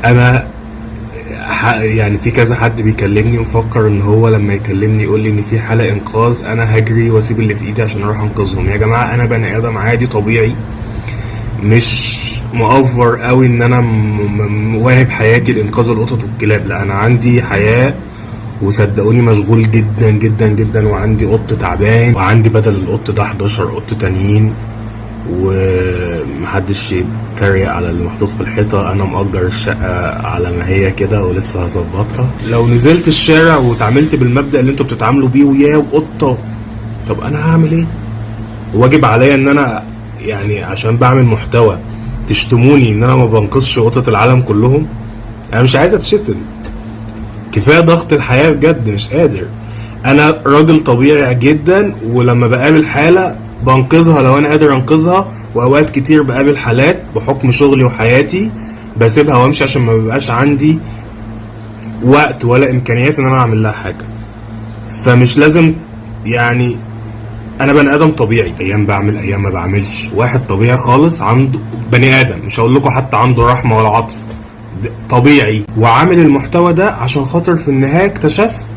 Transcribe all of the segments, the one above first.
انا يعني في كذا حد بيكلمني ومفكر ان هو لما يكلمني يقول لي ان في حالة انقاذ انا هجري واسيب اللي في ايدي عشان اروح انقذهم. يا جماعة انا بني ادم عادي طبيعي، مش مؤفر قوي ان انا واهب حياتي لانقاذ القطط والكلاب. لا، انا عندي حياة وصدقوني مشغول جدا جدا جدا، وعندي قط تعبان، وعندي بدل القط ده 11 قط تانيين، ومحدش يتريق على اللي محطوط في الحيطة. انا مأجر الشقة على ما هي كده ولسه هظبطها. لو نزلت الشارع واتعاملت بالمبدأ اللي انتوا بتتعاملوا بيه وياه وقطة، طب انا هعمل ايه؟ واجب عليا ان انا يعني عشان بعمل محتوى تشتموني ان انا ما بنقذش قطط العالم كلهم؟ انا مش عايز اتشتم، كفايه ضغط الحياه بجد، مش قادر. انا راجل طبيعي جدا، ولما بقابل حاله بنقذها لو انا قادر انقذها، واوقات كتير بقابل حالات بحكم شغلي وحياتي بسيبها وامشي عشان ما بيبقاش عندي وقت ولا امكانيات ان انا اعمل لها حاجه. فمش لازم يعني، انا بني ادم طبيعي، ايام بعمل ايام ما بعملش. واحد طبيعي خالص عنده بني ادم، مش هقول لكم حتى عنده رحمه ولا عطف، طبيعي. وعامل المحتوى ده عشان خاطر في النهايه اكتشفت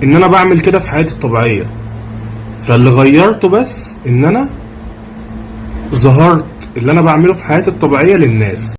ان انا بعمل كده في حياتي الطبيعيه. فاللي غيرته بس ان انا ظهرت اللي انا بعمله في حياتي الطبيعيه للناس.